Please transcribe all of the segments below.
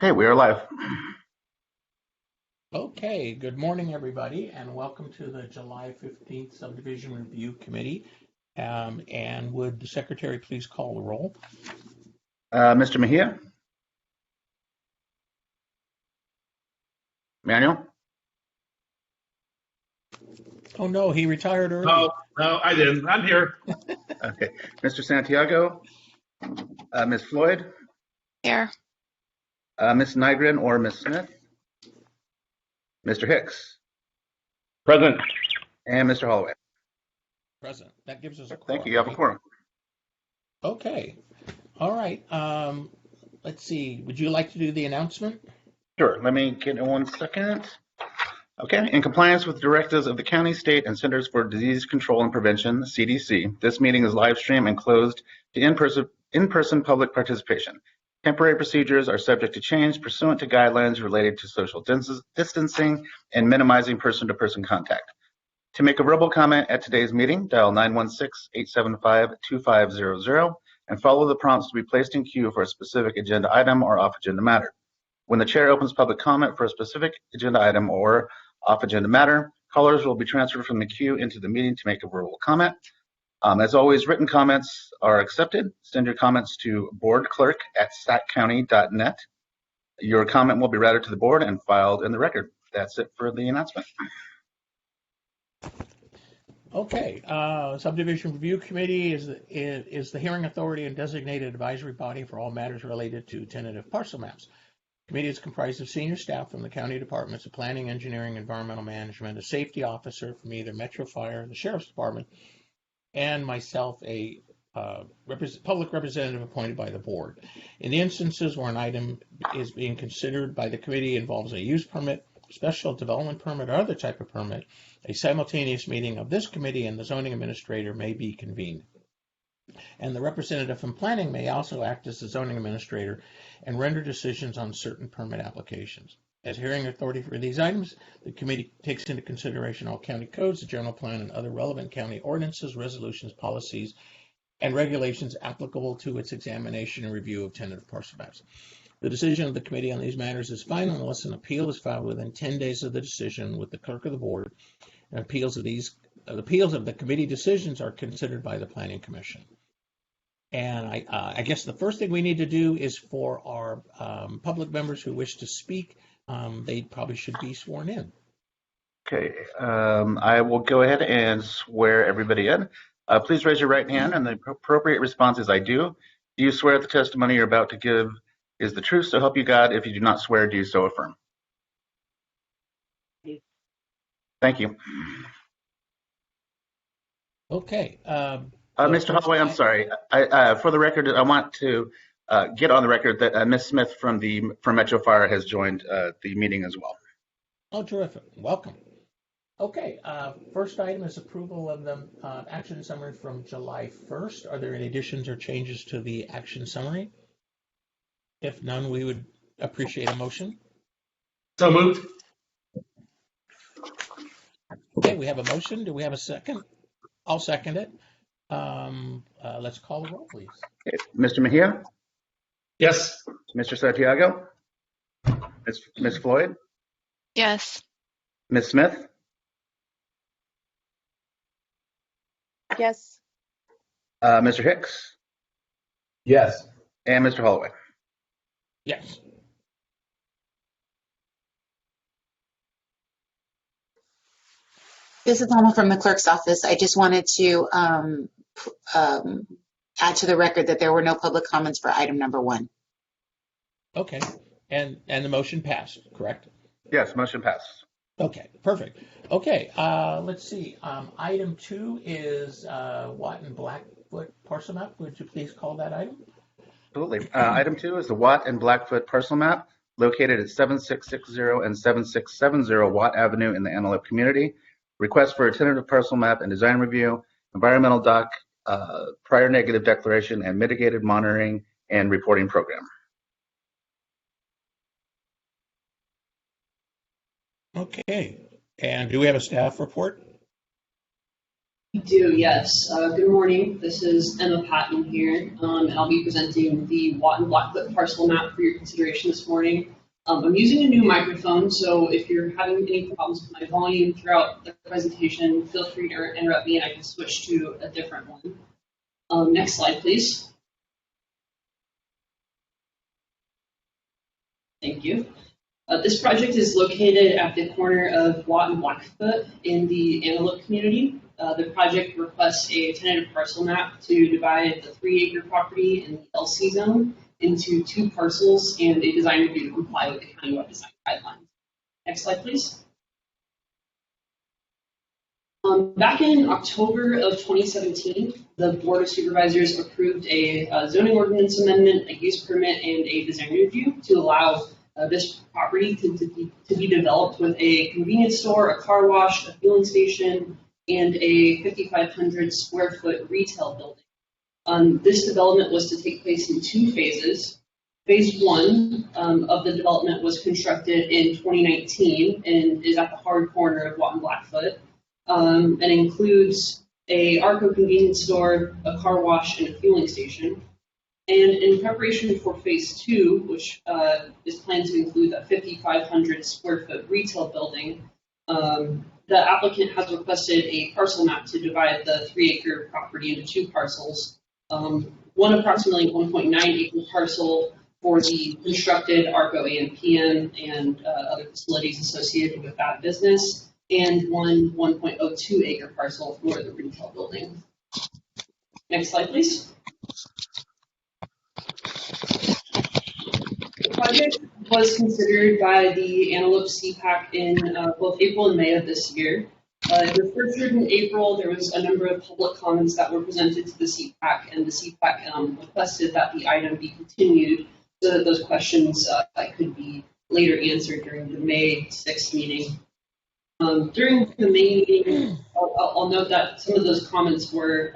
Okay, we are live. Okay, good morning, everybody, and welcome to the July 15th Subdivision Review Committee. And would the secretary please call the roll? Mr. Mejia? Manuel? Oh no, he retired early. No, I didn't. I'm here. Okay. Mr. Santiago? Ms. Floyd? Here. Ms. Nygren or Ms. Smith? Mr. Hicks? Present. And Mr. Holloway? Present. That gives us a quorum. Thank you. You have a quorum. Okay. All right. Let's see. Would you like to do the announcement? Sure. Let me get in 1 second. Okay. In compliance with directives of the county, state, and Centers for Disease Control and Prevention, CDC, this meeting is live streamed and closed to in-person public participation. Temporary procedures are subject to change pursuant to guidelines related to social distancing and minimizing person-to-person contact. To make a verbal comment at today's meeting, dial 916-875-2500 and follow the prompts to be placed in queue for a specific agenda item or off-agenda matter. When the chair opens public comment for a specific agenda item or off-agenda matter, callers will be transferred from the queue into the meeting to make a verbal comment. As always, written comments are accepted. Send your comments to boardclerk@saccounty.net. Your comment will be routed to the board and filed in the record. That's it for the announcement. Okay. Subdivision Review Committee is the hearing authority and designated advisory body for all matters related to tentative parcel maps. The committee is comprised of senior staff from the county departments of planning, engineering, environmental management, a safety officer from either Metro Fire, the Sheriff's Department, and myself, a public representative appointed by the board. In the instances where an item is being considered by the committee involves a use permit, special development permit, or other type of permit, a simultaneous meeting of this committee and the zoning administrator may be convened. And the representative from planning may also act as the zoning administrator and render decisions on certain permit applications. As hearing authority for these items, the committee takes into consideration all county codes, the general plan, and other relevant county ordinances, resolutions, policies, and regulations applicable to its examination and review of tentative parcel maps. The decision of the committee on these matters is final unless an appeal is filed within 10 days of the decision with the clerk of the board. And appeals of the committee decisions are considered by the Planning Commission. And I guess the first thing we need to do is for our public members who wish to speak, they probably should be sworn in. Okay, I will go ahead and swear everybody in. Please raise your right hand, and the appropriate response is I do. Do you swear the testimony you're about to give is the truth, so help you God? If you do not swear, do you so affirm? Thank you. Okay. Mr. Holloway, I'm sorry. For the record, I want to get on the record that Ms. Smith from Metro Fire has joined the meeting as well. Oh, terrific. Welcome. Okay. First item is approval of the action summary from July 1st. Are there any additions or changes to the action summary? If none, we would appreciate a motion. So moved. Okay, we have a motion. Do we have a second? I'll second it. Let's call the roll, please. Okay. Mr. Mejia? Yes. Mr. Santiago? Ms. Floyd? Yes. Ms. Smith? Yes. Mr. Hicks? Yes. And Mr. Holloway? Yes. This is Alma from the clerk's office. I just wanted to add to the record that there were no public comments for item number 1. Okay. And the motion passed, correct? Yes, motion passed. Okay, perfect. Okay, let's see. Item 2 is Watt and Blackfoot parcel map. Would you please call that item? Absolutely. Item 2 is the Watt and Blackfoot parcel map located at 7660 and 7670 Watt Avenue in the Antelope community. Request for a tentative parcel map and design review, environmental doc, prior negative declaration, and mitigated monitoring and reporting program. Okay. And do we have a staff report? We do, yes. Good morning. This is Emma Patton here, and I'll be presenting the Watt and Blackfoot parcel map for your consideration this morning. I'm using a new microphone, so if you're having any problems with my volume throughout the presentation, feel free to interrupt me and I can switch to a different one. Next slide, please. Thank you. This project is located at the corner of Watt and Blackfoot in the Antelope community. The project requests a tentative parcel map to divide the 3-acre property in the LC zone into 2 parcels and a design review to comply with the countywide design guidelines. Next slide, please. Back in October of 2017, the Board of Supervisors approved a zoning ordinance amendment, a use permit, and a design review to allow this property to be developed with a convenience store, a car wash, a fueling station, and a 5,500 square foot retail building. This development was to take place in 2 phases. Phase 1 of the development was constructed in 2019 and is at the hard corner of Watt and Blackfoot, and includes a Arco convenience store, a car wash, and a fueling station. And in preparation for phase 2, which is planned to include a 5,500 square foot retail building, the applicant has requested a parcel map to divide the 3-acre property into 2 parcels. One approximately 1.9 acre parcel for the constructed Arco AM/PM and other facilities associated with that business, and one 1.02 acre parcel for the retail building. Next slide, please. The project was considered by the Antelope CPAC in both April and May of this year. It was first heard in April. There was a number of public comments that were presented to the CPAC, and the CPAC requested that the item be continued so that those questions could be later answered during the May 6th meeting. During the May meeting, I'll note that some of those comments were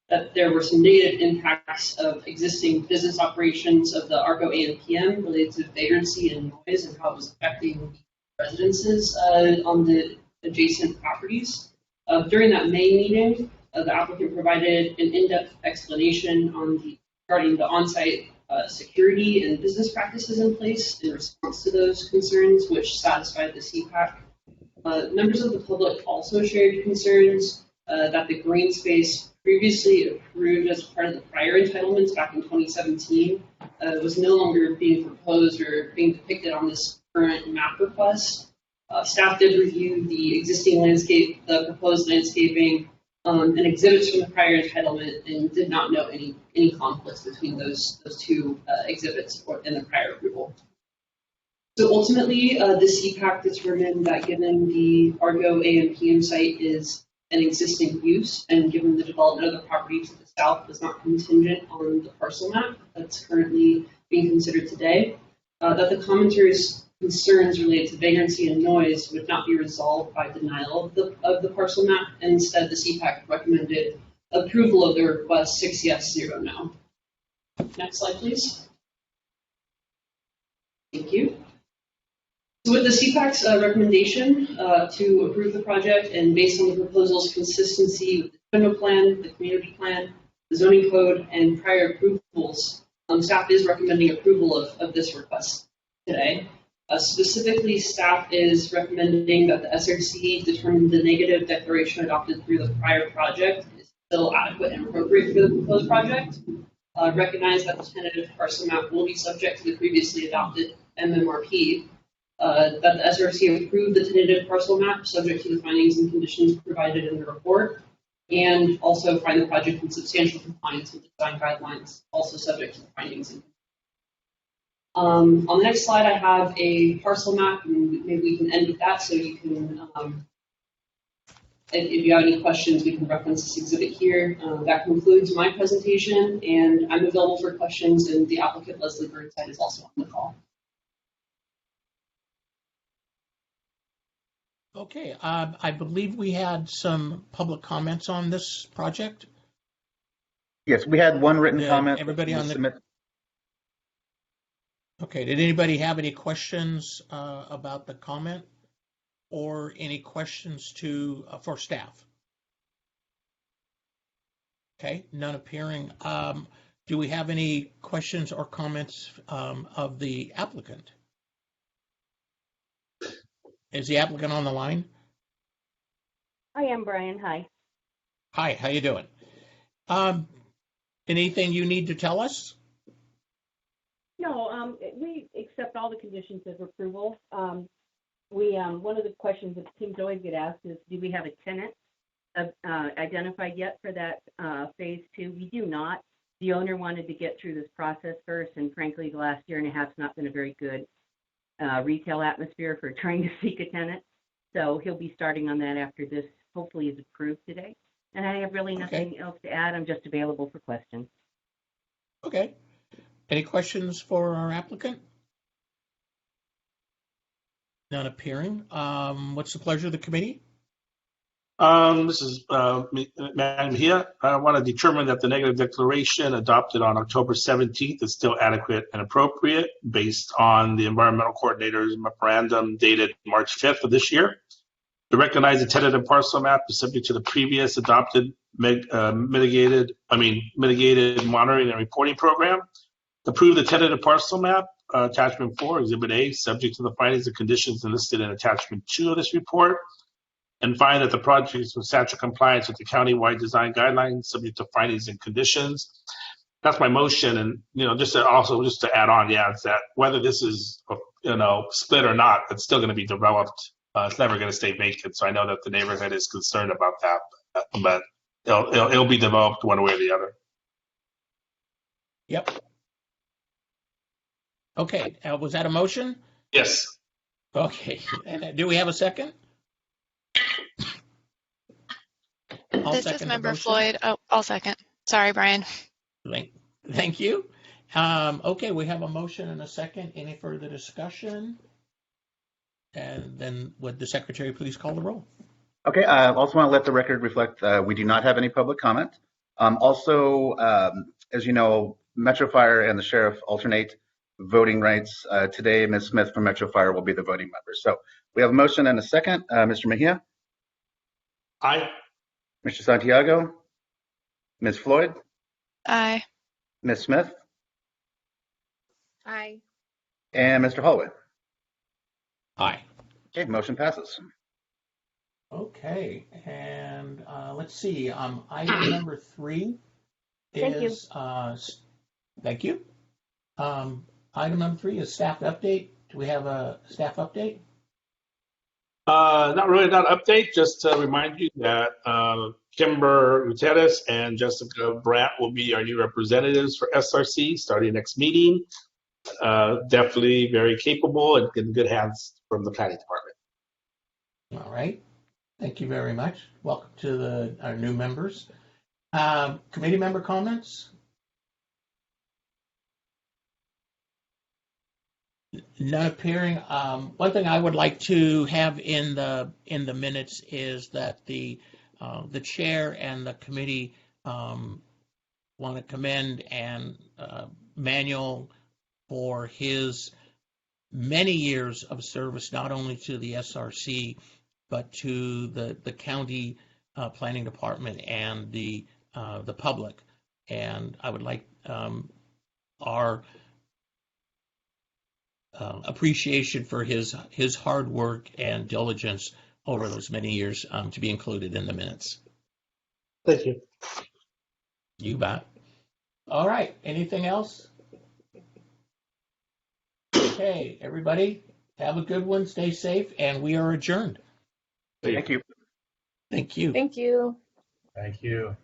that there were some negative impacts of existing business operations of the Arco AM/PM related to vagrancy and noise and how it was affecting residences on the adjacent properties. During that May meeting, the applicant provided an in-depth explanation regarding the on-site security and business practices in place in response to those concerns, which satisfied the CPAC. Members of the public also shared concerns that the green space previously approved as part of the prior entitlements back in 2017 was no longer being proposed or being depicted on this current map request. Staff did review the existing landscape, the proposed landscaping, and exhibits from the prior entitlement, and did not note any conflicts between those 2 exhibits in the prior approval. So ultimately, the CPAC determined that given the Arco AM/PM site is an existing use, and given the development of the property to the south is not contingent on the parcel map that's currently being considered today, that the commentary's concerns related to vagrancy and noise would not be resolved by denial of the parcel map, and instead the CPAC recommended approval of the request 6 yes, 0 no. Next slide, please. Thank you. So with the CPAC's recommendation to approve the project, and based on the proposal's consistency with the general plan, the community plan, the zoning code, and prior approvals, staff is recommending approval of this request today. Specifically, staff is recommending that the SRC determine the negative declaration adopted through the prior project is still adequate and appropriate for the proposed project. Recognize that the tentative parcel map will be subject to the previously adopted MMRP. That the SRC approved the tentative parcel map subject to the findings and conditions provided in the report, and also find the project in substantial compliance with the design guidelines, also subject to the findings. On the next slide, I have a parcel map, and maybe we can end with that so you can, if you have any questions, we can reference this exhibit here. That concludes my presentation, and I'm available for questions, and the applicant Leslie Burnside is also on the call. Okay, I believe we had some public comments on this project. Yes, we had one written Did comment. everybody on the Okay, did anybody have any questions about the comment, or any questions for staff? Okay, none appearing. Do we have any questions or comments of the applicant? Is the applicant on the line? I am Brian. Hi. Hi, how you doing? Anything you need to tell us? No, we accept all the conditions of approval. One of the questions that teams always get asked is, do we have a tenant identified yet for that phase 2? We do not. The owner wanted to get through this process first, and frankly, the last year and a half has not been a very good retail atmosphere for trying to seek a tenant. So he'll be starting on that after this hopefully is approved today. And I have really nothing else to add. I'm just available for questions. Okay. Any questions for our applicant? None appearing. What's the pleasure of the committee? This is Madam here. I want to determine that the negative declaration adopted on October 17th is still adequate and appropriate based on the environmental coordinator's memorandum dated March 5th of this year. To recognize the tentative parcel map is subject to the previous adopted mitigated monitoring and reporting program. To approve the tentative parcel map, attachment 4, exhibit A, subject to the findings and conditions listed in attachment 2 of this report, and find that the project is in substantial compliance with the county-wide design guidelines, subject to findings and conditions. That's my motion, and just to add on, it's that whether this is split or not, it's still going to be developed. It's never going to stay vacant. So I know that the neighborhood is concerned about that, but it'll be developed one way or the other. Yep. Okay. Was that a motion? Yes. Okay. And do we have a second? This is Member Floyd. Oh, I'll second. Sorry, Brian. Thank you. Okay, we have a motion and a second. Any further discussion? And then would the secretary please call the roll? Okay, I also want to let the record reflect we do not have any public comment. As you know, Metro Fire and the sheriff alternate voting rights. Today, Ms. Smith from Metro Fire will be the voting member. So we have a motion and a second. Mr. Mejia? Aye. Mr. Santiago? Ms. Floyd? Aye. Ms. Smith? Aye. And Mr. Holloway? Aye. Okay, motion passes. Okay, and let's see. Item number 3 is thank you. Item number 3 is staff update. Do we have a staff update? Not an update, just to remind you that Kimber Gutierrez and Jessica Brandt will be our new representatives for SRC starting next meeting. Definitely very capable and in good hands from the planning department. All right. Thank you very much. Welcome to our new members. Committee member comments? None appearing. One thing I would like to have in the minutes is that the chair and the committee want to commend Manuel for his many years of service, not only to the SRC but to the county planning department and the public. And I would like our appreciation for his hard work and diligence over those many years to be included in the minutes. Thank you. You bet. All right. Anything else? Okay, everybody, have a good one. Stay safe, and we are adjourned. Thank you. Thank you. Thank you. Thank you.